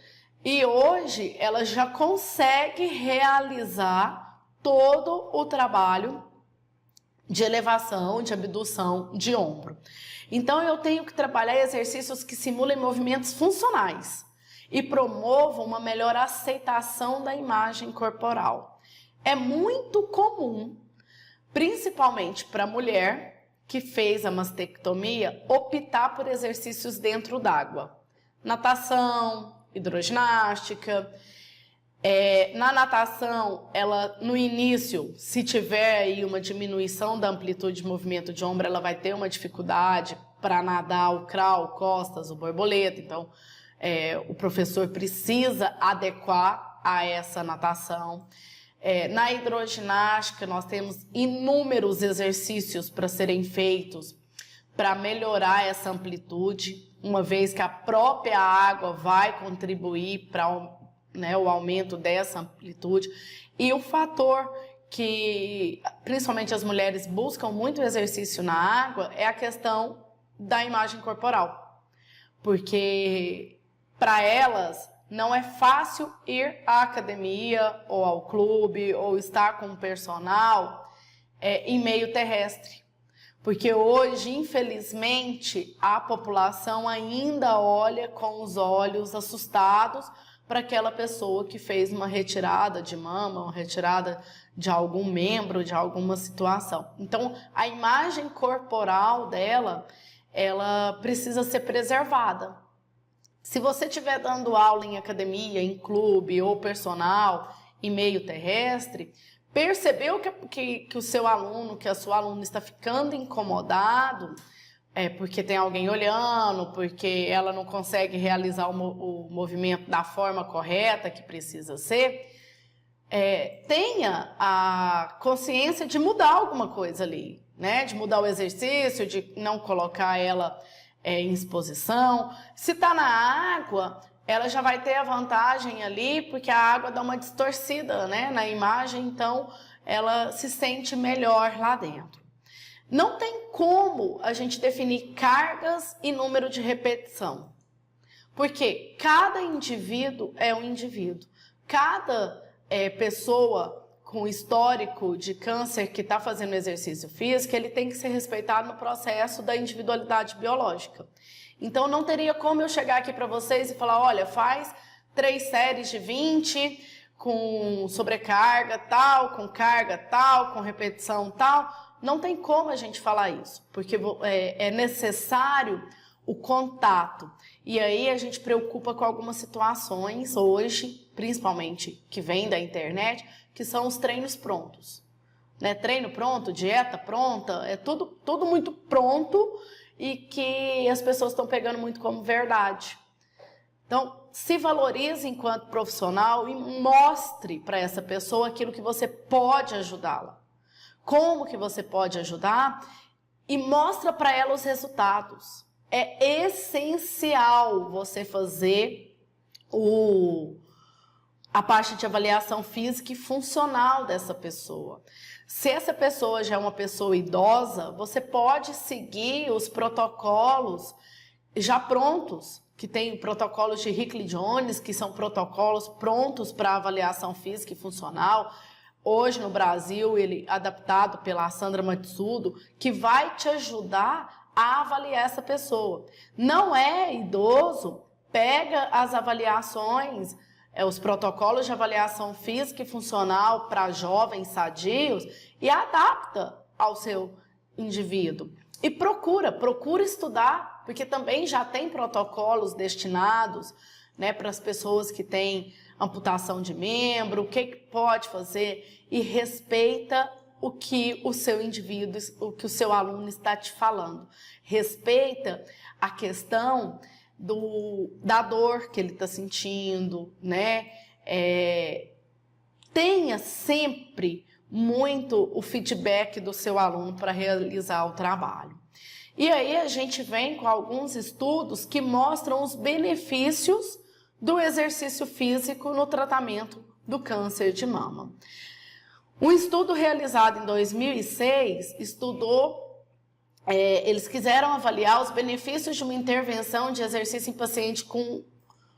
e hoje ela já consegue realizar todo o trabalho de elevação, de abdução de ombro. Então eu tenho que trabalhar exercícios que simulem movimentos funcionais e promovam uma melhor aceitação da imagem corporal. É muito comum, principalmente para a mulher que fez a mastectomia, optar por exercícios dentro d'água. Natação, hidroginástica. Na natação, ela no início, se tiver aí uma diminuição da amplitude de movimento de ombro, ela vai ter uma dificuldade para nadar o crawl, costas, o borboleta. Então, o professor precisa adequar a essa natação. Na hidroginástica, nós temos inúmeros exercícios para serem feitos para melhorar essa amplitude, uma vez que a própria água vai contribuir para o aumento dessa amplitude. E o fator que, principalmente as mulheres buscam muito exercício na água, é a questão da imagem corporal. Porque para elas não é fácil ir à academia ou ao clube ou estar com um personal em meio terrestre. Porque hoje, infelizmente, a população ainda olha com os olhos assustados para aquela pessoa que fez uma retirada de mama, uma retirada de algum membro, de alguma situação. Então, a imagem corporal dela, ela precisa ser preservada. Se você estiver dando aula em academia, em clube ou personal, em meio terrestre, percebeu que o seu aluno, que a sua aluna está ficando incomodado, porque tem alguém olhando, porque ela não consegue realizar o movimento da forma correta que precisa ser, tenha a consciência de mudar alguma coisa ali, né? De mudar o exercício, de não colocar ela em exposição. Se está na água, ela já vai ter a vantagem ali, porque a água dá uma distorcida, né, na imagem, então ela se sente melhor lá dentro. Não tem como a gente definir cargas e número de repetição, porque cada indivíduo é um indivíduo. Cada pessoa com histórico de câncer que está fazendo exercício físico, ele tem que ser respeitado no processo da individualidade biológica. Então, não teria como eu chegar aqui para vocês e falar, olha, faz 3 séries de 20 com sobrecarga tal, com carga tal, com repetição tal. Não tem como a gente falar isso, porque é necessário o contato. E aí a gente preocupa com algumas situações hoje, principalmente que vem da internet, que são os treinos prontos. Né? Treino pronto, dieta pronta, é tudo muito pronto e que as pessoas estão pegando muito como verdade. Então, se valorize enquanto profissional e mostre para essa pessoa aquilo que você pode ajudá-la. Como que você pode ajudar e mostra para ela os resultados. É essencial você fazer a parte de avaliação física e funcional dessa pessoa. Se essa pessoa já é uma pessoa idosa, você pode seguir os protocolos já prontos, que tem protocolos de Hickley Jones, que são protocolos prontos para avaliação física e funcional. Hoje no Brasil, ele adaptado pela Sandra Matsudo, que vai te ajudar a avaliar essa pessoa. Não é idoso, pega as avaliações, os protocolos de avaliação física e funcional para jovens sadios e adapta ao seu indivíduo. E procura estudar, porque também já tem protocolos destinados, né, para as pessoas que têm amputação de membro, o que pode fazer, e respeita o que o seu indivíduo, o que o seu aluno está te falando. Respeita a questão da dor que ele está sentindo, né? Tenha sempre muito o feedback do seu aluno para realizar o trabalho. E aí a gente vem com alguns estudos que mostram os benefícios do exercício físico no tratamento do câncer de mama. Um estudo realizado em 2006 eles quiseram avaliar os benefícios de uma intervenção de exercício em paciente com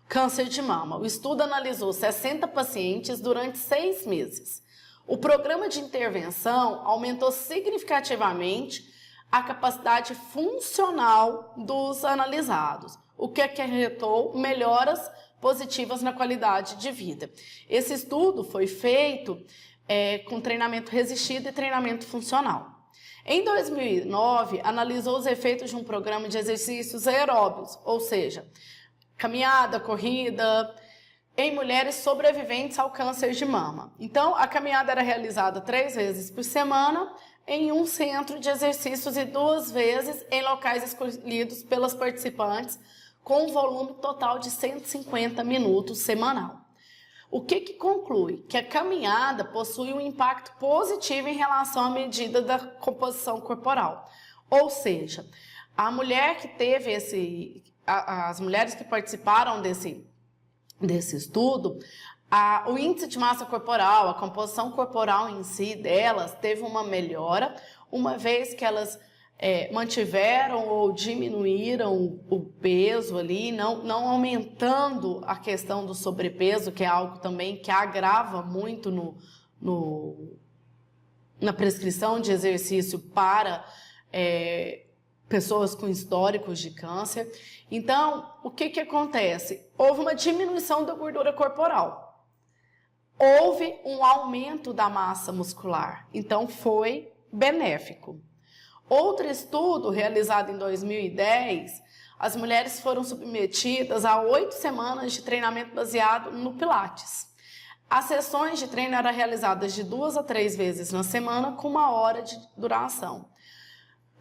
câncer de mama. O estudo analisou 60 pacientes durante 6 meses. O programa de intervenção aumentou significativamente a capacidade funcional dos analisados, o que acarretou melhoras positivas na qualidade de vida. Esse estudo foi feito com treinamento resistido e treinamento funcional. Em 2009, analisou os efeitos de um programa de exercícios aeróbios, ou seja, caminhada, corrida, em mulheres sobreviventes ao câncer de mama. Então, a caminhada era realizada 3 vezes por semana em um centro de exercícios e 2 vezes em locais escolhidos pelas participantes, com um volume total de 150 minutos semanal. O que conclui? Que a caminhada possui um impacto positivo em relação à medida da composição corporal. Ou seja, a mulher que teve as mulheres que participaram desse estudo, o índice de massa corporal, a composição corporal em si delas teve uma melhora, uma vez que elas mantiveram ou diminuíram o peso ali, não aumentando a questão do sobrepeso, que é algo também que agrava muito na prescrição de exercício para pessoas com históricos de câncer. Então, o que acontece? Houve uma diminuição da gordura corporal. Houve um aumento da massa muscular. Então, foi benéfico. Outro estudo realizado em 2010, as mulheres foram submetidas a 8 semanas de treinamento baseado no Pilates. As sessões de treino eram realizadas de 2 a 3 vezes na semana, com 1 hora de duração.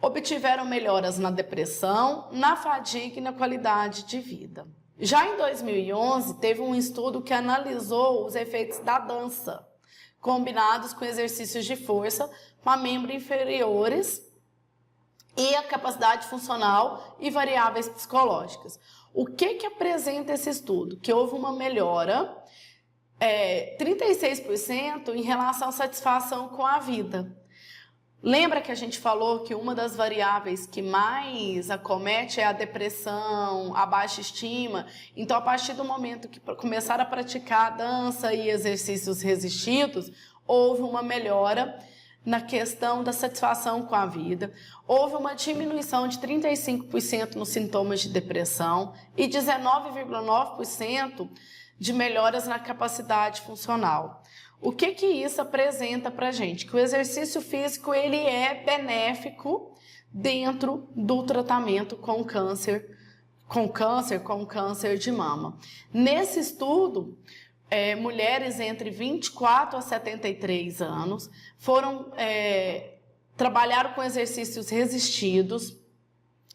Obtiveram melhoras na depressão, na fadiga e na qualidade de vida. Já em 2011, teve um estudo que analisou os efeitos da dança, combinados com exercícios de força para membros inferiores e a capacidade funcional e variáveis psicológicas. O que apresenta esse estudo? Que houve uma melhora, 36% em relação à satisfação com a vida. Lembra que a gente falou que uma das variáveis que mais acomete é a depressão, a baixa estima? Então, a partir do momento que começaram a praticar dança e exercícios resistidos, houve uma melhora na questão da satisfação com a vida. Houve uma diminuição de 35% nos sintomas de depressão e 19,9% de melhoras na capacidade funcional. O que isso apresenta para a gente? Que o exercício físico ele é benéfico dentro do tratamento com câncer de mama. Nesse estudo, mulheres entre 24 a 73 anos trabalharam com exercícios resistidos.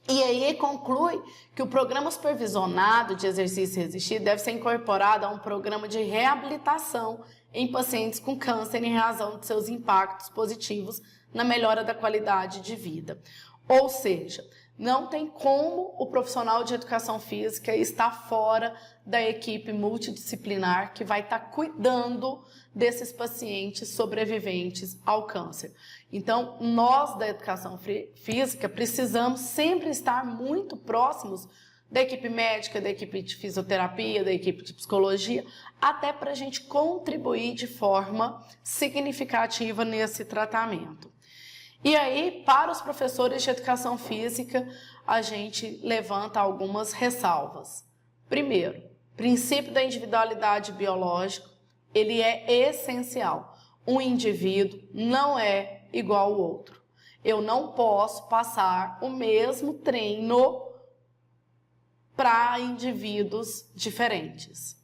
E aí conclui que o programa supervisionado de exercício resistido deve ser incorporado a um programa de reabilitação em pacientes com câncer em razão de seus impactos positivos na melhora da qualidade de vida. Ou seja, não tem como o profissional de educação física estar fora da equipe multidisciplinar que vai estar cuidando desses pacientes sobreviventes ao câncer. Então, nós da educação física precisamos sempre estar muito próximos da equipe médica, da equipe de fisioterapia, da equipe de psicologia, até para a gente contribuir de forma significativa nesse tratamento. E aí, para os professores de educação física, a gente levanta algumas ressalvas. Primeiro, princípio da individualidade biológica, ele é essencial. Um indivíduo não é igual ao outro. Eu não posso passar o mesmo treino para indivíduos diferentes.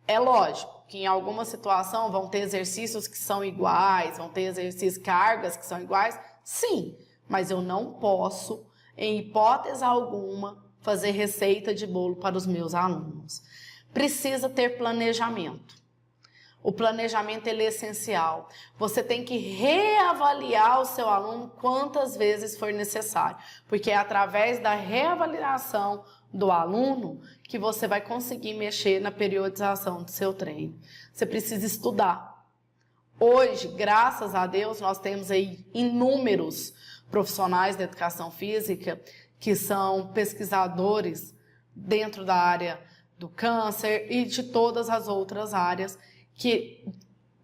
É lógico que em alguma situação vão ter exercícios que são iguais, vão ter cargas que são iguais, sim, mas eu não posso, em hipótese alguma, fazer receita de bolo para os meus alunos. Precisa ter planejamento. O planejamento ele é essencial. Você tem que reavaliar o seu aluno quantas vezes for necessário, porque é através da reavaliação do aluno que você vai conseguir mexer na periodização do seu treino. Você precisa estudar. Hoje, graças a Deus, nós temos aí inúmeros profissionais da educação física que são pesquisadores dentro da área do câncer e de todas as outras áreas que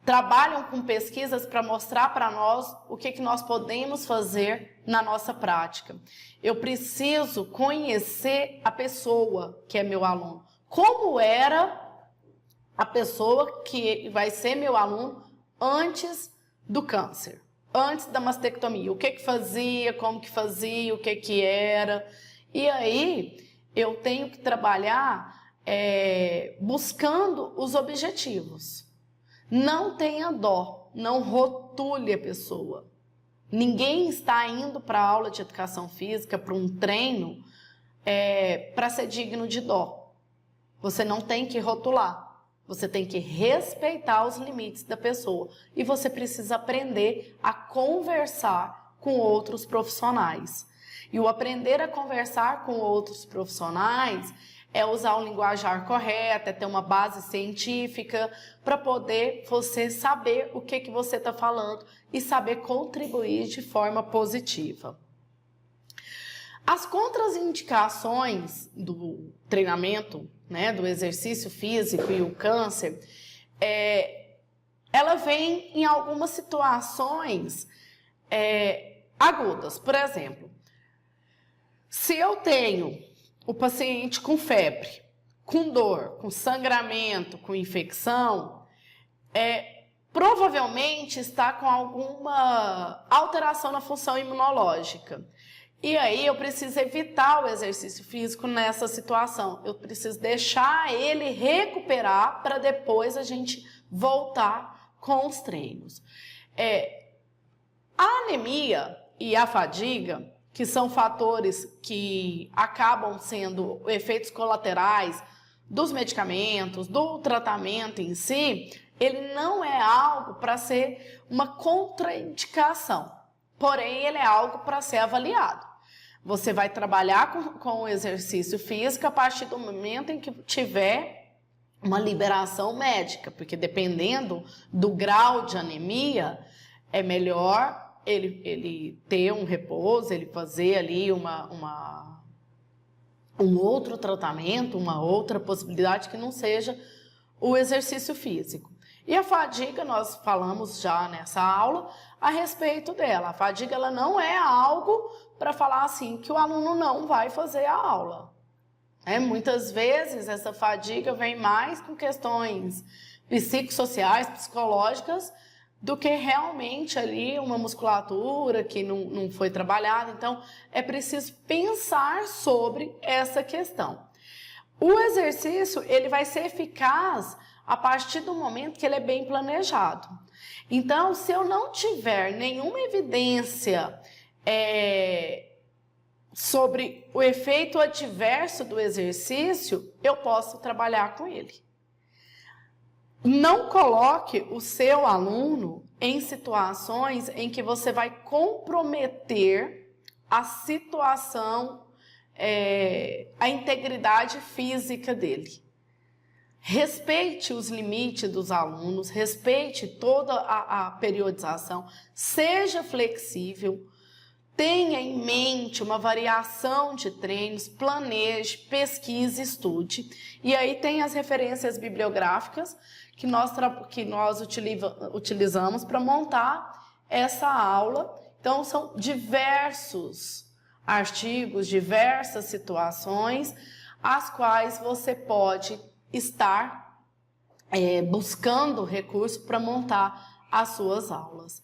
trabalham com pesquisas para mostrar para nós o que nós podemos fazer na nossa prática. Eu preciso conhecer a pessoa que é meu aluno. Como era a pessoa que vai ser meu aluno antes do câncer, antes da mastectomia? O que fazia, como que fazia, o que era. E aí eu tenho que trabalhar buscando os objetivos. Não tenha dó, não rotule a pessoa. Ninguém está indo para a aula de educação física, para um treino, para ser digno de dó. Você não tem que rotular, você tem que respeitar os limites da pessoa. E você precisa aprender a conversar com outros profissionais. E o aprender a conversar com outros profissionais é usar um linguajar correto, é ter uma base científica para poder você saber o que você está falando e saber contribuir de forma positiva. As contraindicações do treinamento, né, do exercício físico e o câncer, ela vem em algumas situações agudas. Por exemplo, se eu tenho o paciente com febre, com dor, com sangramento, com infecção, provavelmente está com alguma alteração na função imunológica. E aí eu preciso evitar o exercício físico nessa situação. Eu preciso deixar ele recuperar para depois a gente voltar com os treinos. A anemia e a fadiga, que são fatores que acabam sendo efeitos colaterais dos medicamentos, do tratamento em si, ele não é algo para ser uma contraindicação, porém ele é algo para ser avaliado. Você vai trabalhar com o exercício físico a partir do momento em que tiver uma liberação médica, porque dependendo do grau de anemia, é melhor ele ter um repouso, ele fazer ali um outro tratamento, uma outra possibilidade que não seja o exercício físico. E a fadiga, nós falamos já nessa aula a respeito dela. A fadiga ela não é algo para falar assim que o aluno não vai fazer a aula. Muitas vezes essa fadiga vem mais com questões psicossociais, psicológicas, do que realmente ali uma musculatura que não foi trabalhada. Então, é preciso pensar sobre essa questão. O exercício, ele vai ser eficaz a partir do momento que ele é bem planejado. Então, se eu não tiver nenhuma evidência sobre o efeito adverso do exercício, eu posso trabalhar com ele. Não coloque o seu aluno em situações em que você vai comprometer a situação, a integridade física dele. Respeite os limites dos alunos, respeite toda a periodização, seja flexível, tenha em mente uma variação de treinos, planeje, pesquise, estude. E aí tem as referências bibliográficas que nós utilizamos para montar essa aula. Então, são diversos artigos, diversas situações, as quais você pode estar buscando recurso para montar as suas aulas.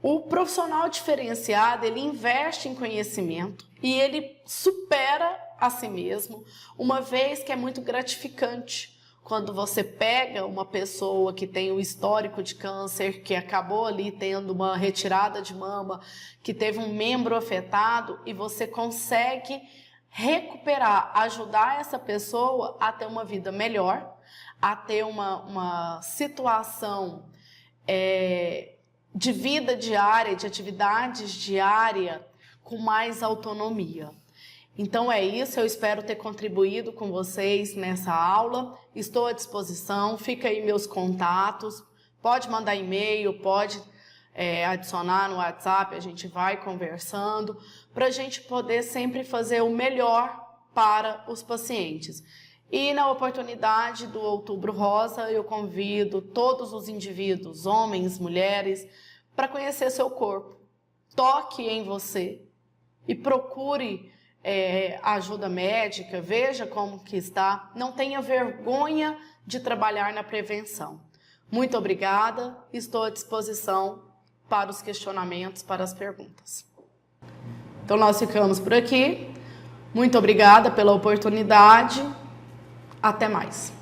O profissional diferenciado, ele investe em conhecimento e ele supera a si mesmo, uma vez que é muito gratificante. Quando você pega uma pessoa que tem um histórico de câncer, que acabou ali tendo uma retirada de mama, que teve um membro afetado, e você consegue recuperar, ajudar essa pessoa a ter uma vida melhor, a ter uma situação de vida diária, de atividades diárias com mais autonomia. Então é isso, eu espero ter contribuído com vocês nessa aula. Estou à disposição, fica aí meus contatos, pode mandar e-mail, pode adicionar no WhatsApp, a gente vai conversando, para a gente poder sempre fazer o melhor para os pacientes. E na oportunidade do Outubro Rosa, eu convido todos os indivíduos, homens, mulheres, para conhecer seu corpo. Toque em você e procure ajuda médica, veja como que está, não tenha vergonha de trabalhar na prevenção. Muito obrigada, estou à disposição para os questionamentos, para as perguntas. Então nós ficamos por aqui, muito obrigada pela oportunidade, até mais.